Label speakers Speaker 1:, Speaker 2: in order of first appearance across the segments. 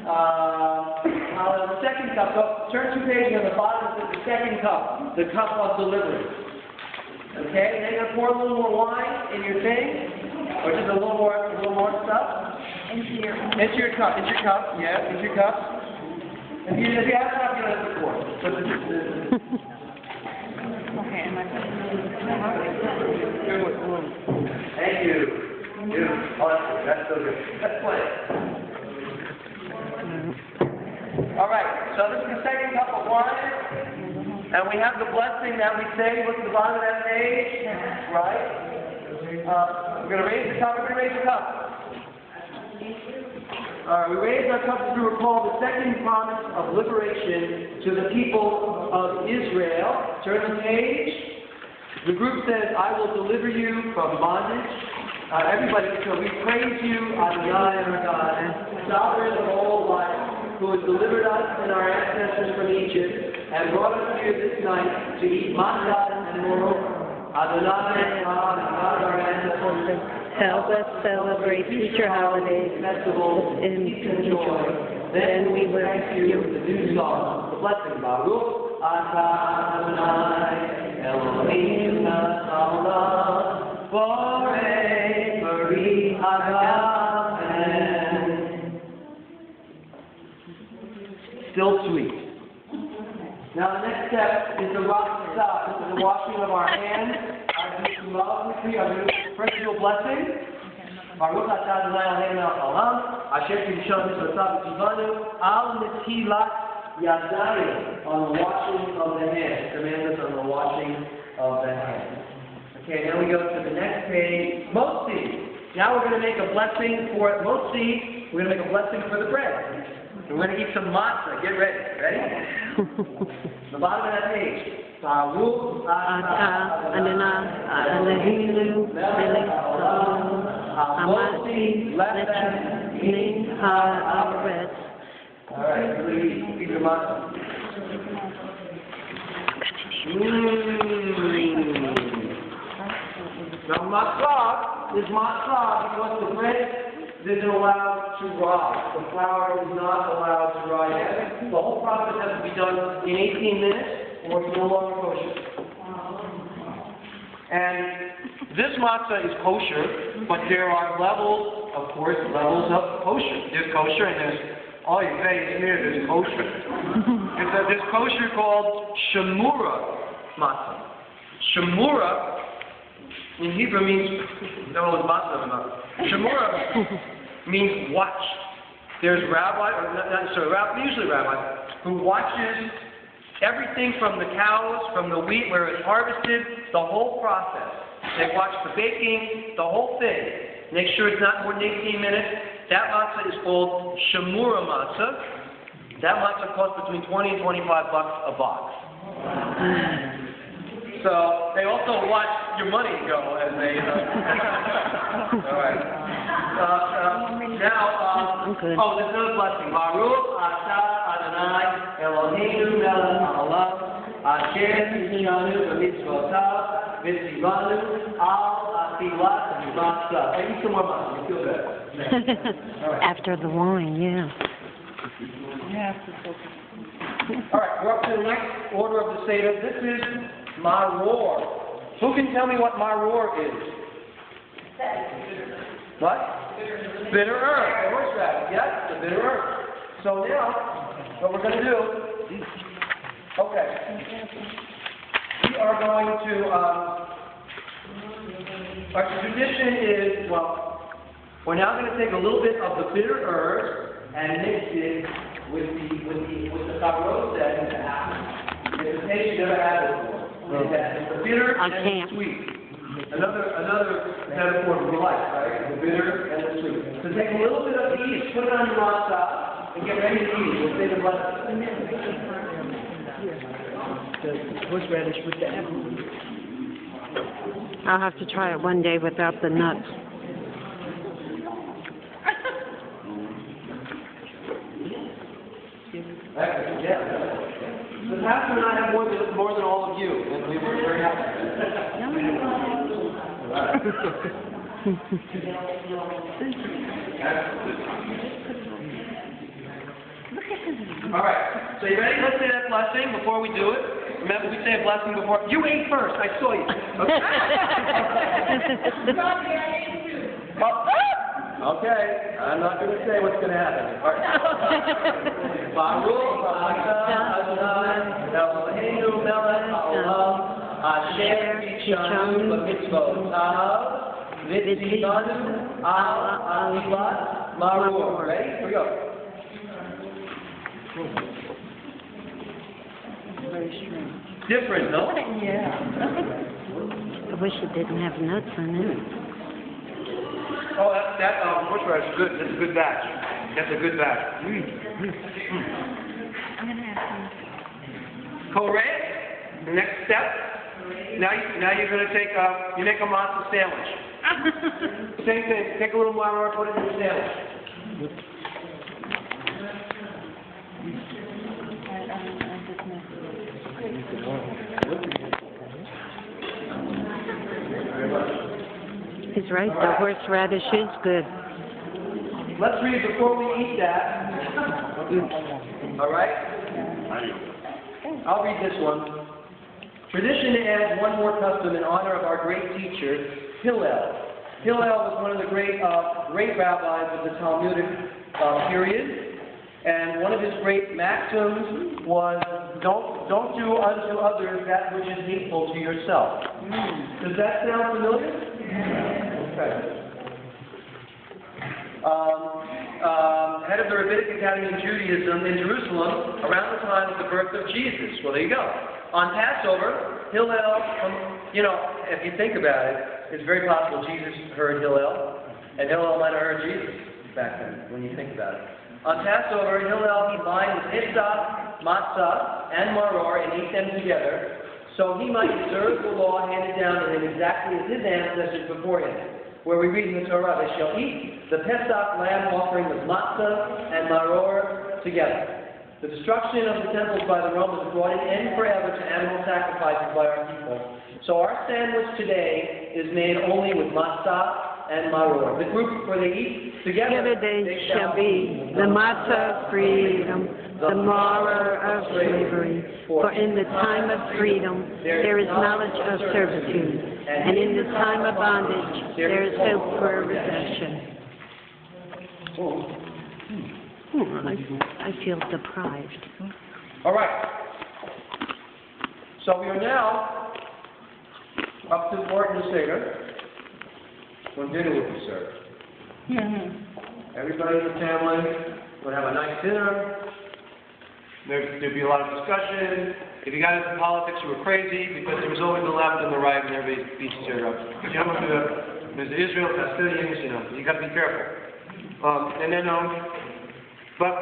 Speaker 1: The second cup. So turn 2 pages on the bottom of the second cup, the cup of deliverance. Okay, and then you're gonna pour a little more wine in your thing, or just a little more stuff. Into your cup. Yeah, into your cup. If you have enough, you don't have to pour.
Speaker 2: Okay, am I
Speaker 1: Thank you. Oh, that's so good. Let's play. All right, so this is the second cup of wine, and we have the blessing that we say. Look at the bottom of that page, right? We're going to raise the cup. We're going to raise the cup. All right, we raise our cup to recall the second promise of liberation to the people of Israel. Turn the page. The group says, I will deliver you from bondage. Everybody, so we praise you, Adonai, our God, sovereign of all life, who has delivered us and our ancestors from Egypt, and brought us here this night to eat matzah and moreover. Adonai, God, of our ancestors,
Speaker 3: help us celebrate future holidays, festivals, and joy.
Speaker 1: Then we will thank you with the new song, the blessing, Baruch Atah Adonai, Elohim Haolam, forever Amen. Still sweet. Now the next step is the Ratzah. This is the washing of our hands. First, your blessing. Baruch atah Adonai Eloheinu melech haolam, asher kiddushanu mitzvotav v'tzivanu, al netilat yadayim, on the washing of the hands. Command us on the washing of the hands. Okay, now we go to the next page. Motzi. Now we're going to make a blessing for Motzi. We're going to make a blessing for the bread. We're going to eat some matzah. Get ready. Ready? The bottom of that page. Baruch
Speaker 3: atah Adonai Eloheinu melech haolam, hamotzi min haaretz.
Speaker 1: All right, eat your matzah. Now matzah is matzah because the bread isn't allowed to rise. The flour is not allowed to rise. The whole process has to be done in 18 minutes or it's no longer kosher. And this matzah is kosher, but there are levels, of course, levels of kosher. There's kosher and there's, oh, you say it's here, there's kosher. There's kosher called shemura matzah. Shemura in Hebrew means, no one's matzah enough. Shemura means watch. There's rabbi, or not necessarily, usually rabbi, who watches everything from the cows, from the wheat where it's harvested, the whole process. They watch the baking, the whole thing. Make sure it's not more than 18 minutes. That matzah is called shemura matzah. That matzah costs between $20 and $25 a box. So they also watch your money go as they. All right. Now, there's another blessing. Baruch atah Adonai Eloheinu melech haolam, asher kiddushanu b'mitzvotav v'tzivanu al achilat matzah. Eat some more matzah. You feel better. Right.
Speaker 3: After the wine, yeah.
Speaker 1: All right, we're up to the next order of the Seder. This is maror. Who can tell me what maror is? What? Bitter herb. Horseradish. Yes, the bitter herb. So now, what we're going to do, okay, we are going to, our tradition is, well, we're now going to take a little bit of the bitter herb and mix it with the chabrot and the apple. It's a taste you never had before. It's the bitter and the sweet. Another metaphor for life, right? The bitter and the sweet. So take a little bit of each, put it on your matzah, and get ready to eat. We'll say the blessing. The horseradish with the apple.
Speaker 3: I'll have to try it one day without the nuts.
Speaker 1: Yeah. The pastor and I have more than all of you, and we were very happy. All right. So you ready? Let's say that blessing before we do it. Remember, we say a blessing before. You ate first. I saw you. Okay. I'm not going to say what's going to happen. All right. Baruch atah Adonai Eloheinu melech haolam asher tzidkanu b'mitzvotav v'tzivanu al avivat maror. Ready? Here we go.
Speaker 3: Very strange.
Speaker 1: Different, no?
Speaker 3: Yeah. I wish it didn't have nuts in it.
Speaker 1: Oh, that horseradish is good. That's a good batch. That's a good batch.
Speaker 3: I'm gonna have some.
Speaker 1: Correct. The next step. Now you're gonna take you make a matzah sandwich. Same thing. Take a little maror, put it in your sandwich.
Speaker 3: He's right, the horseradish is good.
Speaker 1: Let's read before we eat that. All right? I'll read this one. Tradition adds one more custom in honor of our great teacher, Hillel. Hillel was one of the great rabbis of the Talmudic period. And one of his great maxims was, don't do unto others that which is hateful to yourself. Does that sound familiar? Okay. Head of the Rabbinic Academy of Judaism in Jerusalem around the time of the birth of Jesus. Well, there you go. On Passover, Hillel, if you think about it, it's very possible Jesus heard Hillel, and Hillel might have heard Jesus back then, when you think about it. On Passover, Hillel combined the Pesach, matzah, and maror and ate them together, so he might observe the law handed down to him exactly as his ancestors before him. Where we read in the Torah, they shall eat the Pesach lamb offering with matzah and maror together. The destruction of the temples by the Romans brought an end forever to animal sacrifices by our people. So our sandwich today is made only with matzah and maror. The group where they eat together
Speaker 3: they shall be the matzah of freedom, the maror of slavery. For in the time of freedom there is knowledge of servitude, and in the time of bondage there is hope for redemption. I feel deprived.
Speaker 1: All right. So we are now up to the Morton Seder when dinner will be served. Everybody in the family would have a nice dinner. There'd be a lot of discussion. If you got into politics, you were crazy because there was always the left and the right, and everybody beats each other up. There's the Israel Palestinians, you got to be careful. But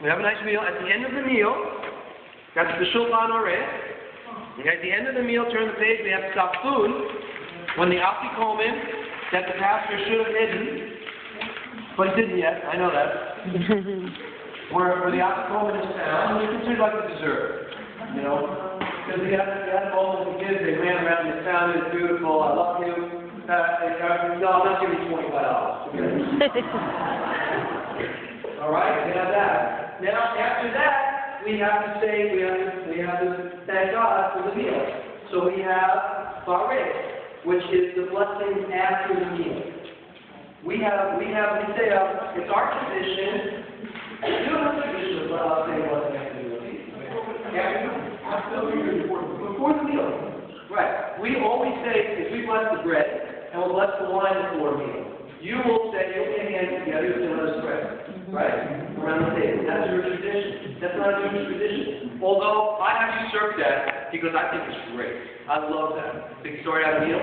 Speaker 1: we have a nice meal. At the end of the meal, that's the Shulchan Aruch. At the end of the meal, turn the page. We have Tzafun, when the Afikomen that the pastor should have hidden, but he didn't yet. I know that. where the Afikomen is found, and it's considered like a dessert, because we had all of the kids. They ran around. They found it beautiful. I love you. No, I'm not giving you $25. Okay? All right, we have that. Now, after that, we have to say, we have to thank God for the meal. So we have Barek, which is the blessing after the meal. We say, it's our tradition. You don't have a tradition of saying blessing after the meal. Before the meal. Right. We always say, if we bless the bread, and we'll bless the wine before the meal. You will say, you'll put your hands together and let us pray. Right? Around the table. That's your tradition. That's not a Jewish tradition. Although, I have usurped that because I think it's great. I love that. Big story out of meal.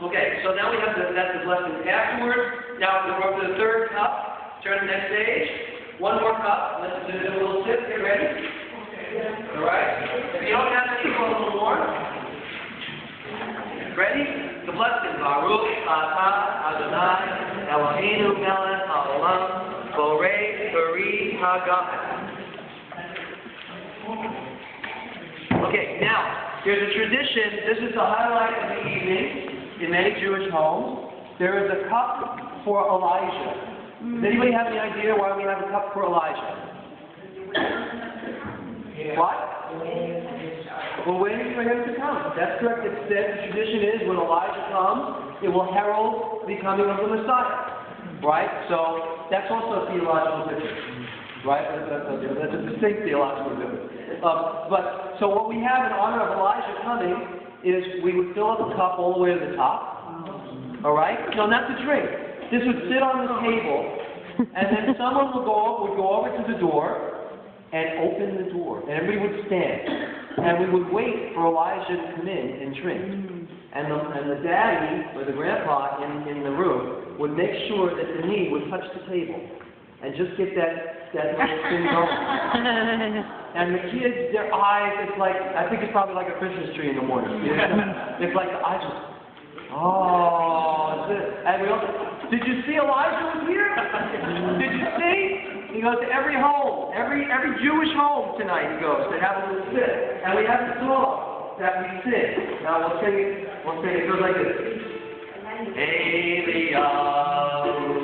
Speaker 1: Okay, so now we have that's the blessing afterwards. Now we're up to the third cup. Turn to the next page. One more cup. Let's do a little sip. Get ready. Alright? If you don't have any, go a little more. Ready? The blessing. Baruch atah Adonai Eloheinu melech haolam borei beri hagamet. Okay, now, there's a tradition. This is the highlight of the evening in many Jewish homes. There is a cup for Elijah. Does anybody have any idea why we have a cup for Elijah? What? We're waiting for him to come. That's correct. It's said, the tradition is when Elijah comes, it will herald the coming of the Messiah. Right? So that's also a theological difference. Right? That's a distinct theological difference. So what we have in honor of Elijah coming is we would fill up a cup all the way to the top. All right? No, not to drink. This would sit on the table, and then someone would go over to the door and open the door, and everybody would stand, and we would wait for Elijah to come in and drink. And the daddy or the grandpa in the room would make sure that the knee would touch the table, and just get that little thing going. And the kids, their eyes, it's like, I think it's probably like a Christmas tree in the morning. It's like the eyes just, oh, and we all, did you see Elijah was here? Did you see? He goes to every home, every Jewish home tonight he goes to have a little sit. And we have the song that we sing. Now we'll sing it, it goes like this. Eliyahu.